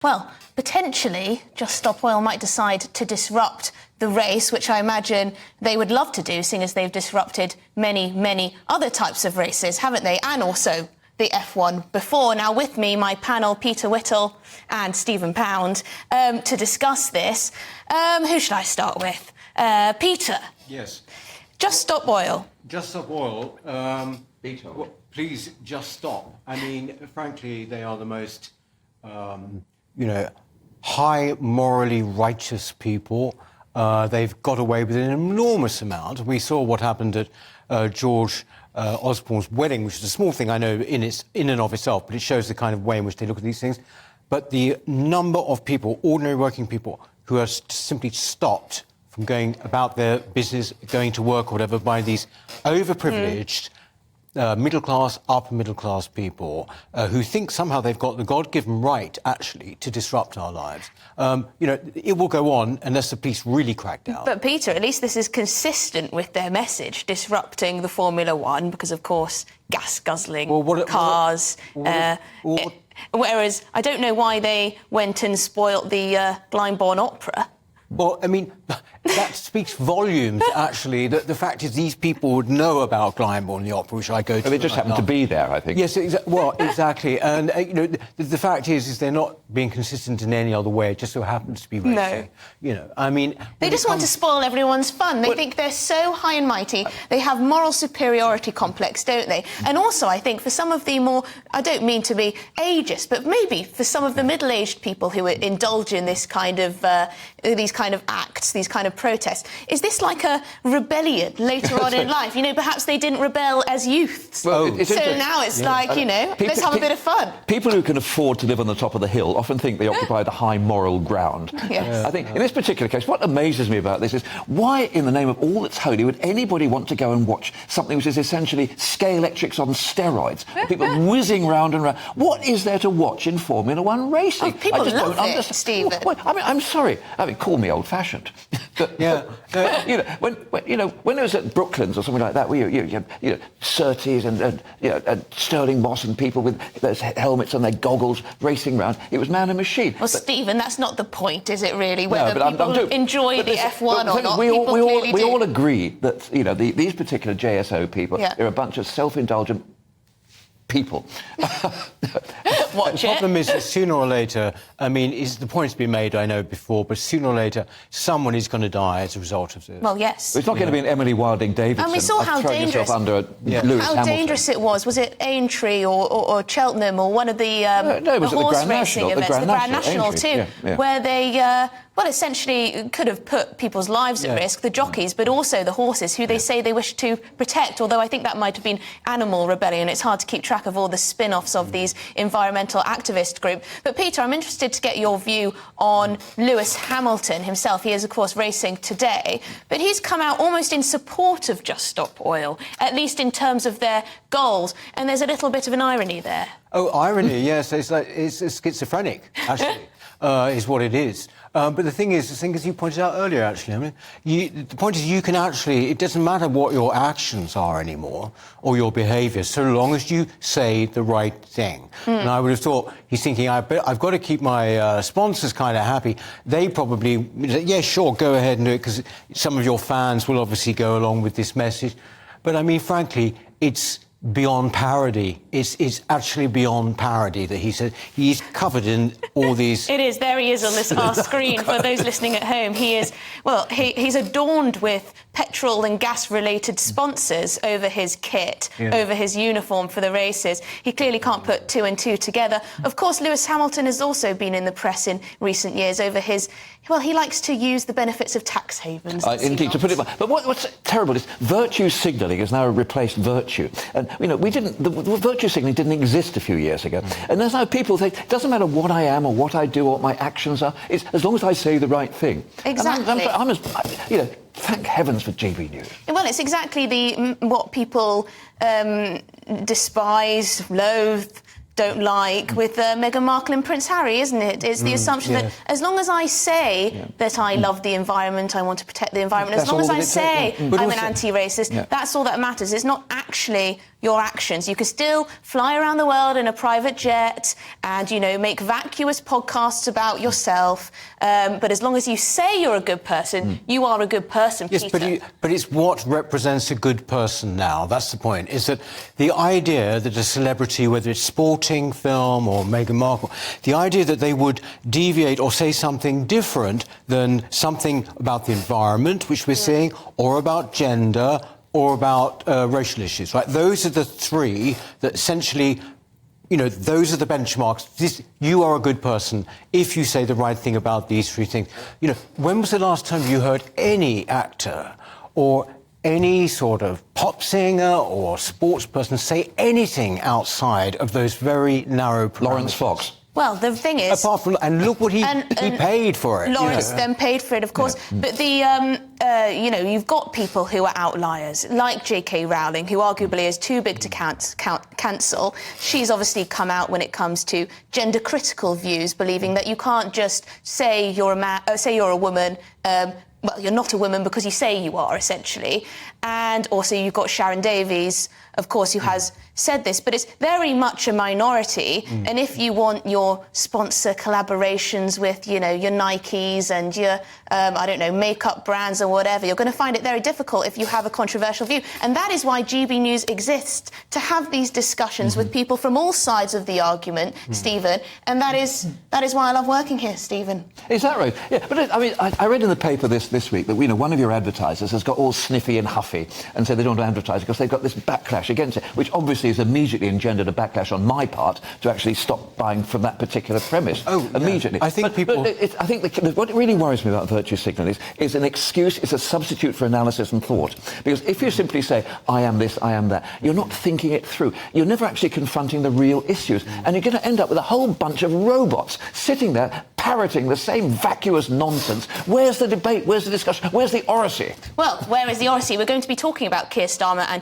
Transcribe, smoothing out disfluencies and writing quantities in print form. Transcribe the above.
Well, potentially, Just Stop Oil might decide to disrupt the race, which I imagine they would love to do, seeing as they've disrupted many, many other types of races, haven't they? And also the F1 before. Now, with me, my panel, Peter Whittle and Stephen Pound, to discuss this. Who should I start with? Peter. Yes. Just Stop Oil. Just Stop Oil. Peter. Well, please just stop. I mean, frankly, they are the most, high morally righteous people. They've got away with an enormous amount. We saw what happened at George Osborne's wedding, which is a small thing, I know, in and of itself, but it shows the kind of way in which they look at these things. But the number of people, ordinary working people, who are simply stopped from going about their business, going to work or whatever, by these overprivileged middle-class, upper-middle-class people who think somehow they've got the God-given right, actually, to disrupt our lives. It will go on unless the police really crack down. But, Peter, at least this is consistent with their message, disrupting the Formula One, because, of course, gas-guzzling cars. Whereas I don't know why they went and spoilt the Glyndebourne Opera. Well, I mean, that speaks volumes, actually. The fact is these people would know about Glyndebourne, the opera, which I go to. They just happen to be there, I think. Yes, exactly. And, the fact is they're not being consistent in any other way. It just so happens to be racing. No. I mean... They just want to spoil everyone's fun. They think they're so high and mighty. They have moral superiority complex, don't they? And also, I think, for some of the more... I don't mean to be ageist, but maybe for some of the middle-aged people who indulge in this kind of... these kind of acts, these kind of protests. Is this like a rebellion later on in life? Perhaps they didn't rebel as youths. Well, so now it's let's have a bit of fun. People who can afford to live on the top of the hill often think they occupy the high moral ground. Yes. I think in this particular case, what amazes me about this is why, in the name of all that's holy, would anybody want to go and watch something which is essentially Scalextrics on steroids? People whizzing round and round. What is there to watch in Formula One racing? Oh, people love it, Stephen. I'm sorry. Call me old-fashioned. But, when it was at Brooklands or something like that, where you had Surtees and Sterling Moss and people with those helmets and their goggles racing around, it was man and machine. Well, Stephen, that's not the point, is it really? Whether people enjoy the F1 or not. We all agree that these particular JSO people, they're a bunch of self-indulgent people. The problem is that sooner or later, the point's been made, I know, before, but sooner or later, someone is going to die as a result of this. Well, yes. It's not going to be an Emily Wilding-Davidson. And we saw how dangerous dangerous it was. Was it Aintree or Cheltenham or one of the horse racing events, the Grand National too, where they... essentially could have put people's lives at risk, the jockeys, but also the horses, who they say they wish to protect, although I think that might have been animal rebellion. It's hard to keep track of all the spin-offs of these environmental activist groups. But, Peter, I'm interested to get your view on Lewis Hamilton himself. He is, of course, racing today, but he's come out almost in support of Just Stop Oil, at least in terms of their goals, and there's a little bit of an irony there. Oh, irony, yes. It's schizophrenic, actually. Is what it is. But the thing is, as you pointed out earlier, actually, the point is you can actually... It doesn't matter what your actions are anymore, or your behaviour, so long as you say the right thing. And I would have thought he's thinking, I've got to keep my sponsors kind of happy. They probably... Yeah, sure, go ahead and do it, because some of your fans will obviously go along with this message. But, frankly, it's... beyond parody. It's actually beyond parody that he said. He's covered in all these... It is. There he is on our screen for those listening at home. He is... Well, he's adorned with petrol and gas-related sponsors over his kit, over his uniform for the races. He clearly can't put two and two together. Of course, Lewis Hamilton has also been in the press in recent years over his... Well, he likes to use the benefits of tax havens. Indeed, to put it... But what's terrible is virtue signalling has now replaced virtue. And, the virtue signalling didn't exist a few years ago. And there's now people think, it doesn't matter what I am or what I do or what my actions are, it's as long as I say the right thing. Exactly. And thank heavens for GB News. Well, it's exactly what people despise, loathe, don't like with Meghan Markle and Prince Harry, isn't it? It's the assumption that as long as I say that I love the environment, I want to protect the environment, as long as I say I'm an anti-racist, that's all that matters. It's not actually your actions. You can still fly around the world in a private jet and, you know, make vacuous podcasts about yourself. But as long as you say you're a good person, you are a good person, yes, Peter. But it's what represents a good person now. That's the point, is that the idea that a celebrity, whether it's sporting, film or Meghan Markle, the idea that they would deviate or say something different than something about the environment, which we're seeing, or about gender, or about racial issues, right? Those are the three that essentially, you know, those are the benchmarks. You are a good person if you say the right thing about these three things. You know, when was the last time you heard any actor or any sort of pop singer or sports person say anything outside of those very narrow parameters? Lawrence Fox. Well, the thing is... Apart from... And look what he paid for it. Lawrence then paid for it, of course. Yeah. But the, you know, you've got people who are outliers, like J.K. Rowling, who arguably is too big to cancel. She's obviously come out when it comes to gender-critical views, believing that you can't just say you're a woman... well, you're not a woman because you say you are, essentially. And also you've got Sharon Davies, of course, who has said this, but it's very much a minority. And if you want your sponsor collaborations with, you know, your Nikes and your, I don't know, makeup brands or whatever, you're going to find it very difficult if you have a controversial view. And that is why GB News exists, to have these discussions with people from all sides of the argument, Stephen. And that is why I love working here, Stephen. Is that right? Yeah, but I mean, I read in the paper this week that, you know, one of your advertisers has got all sniffy and huffy and said they don't want to advertise because they've got this backlash against it, which obviously has immediately engendered a backlash on my part to actually stop buying from that particular premise. Immediately. Yeah. I think I think what really worries me about virtue signalling is an excuse, it's a substitute for analysis and thought. Because if you simply say, I am this, I am that, you're not thinking it through. You're never actually confronting the real issues. And you're going to end up with a whole bunch of robots sitting there parroting the same vacuous nonsense. Where's the debate? Where's the discussion? Where's the oracy? Well, where is the oracy? We're going to be talking about Keir Starmer and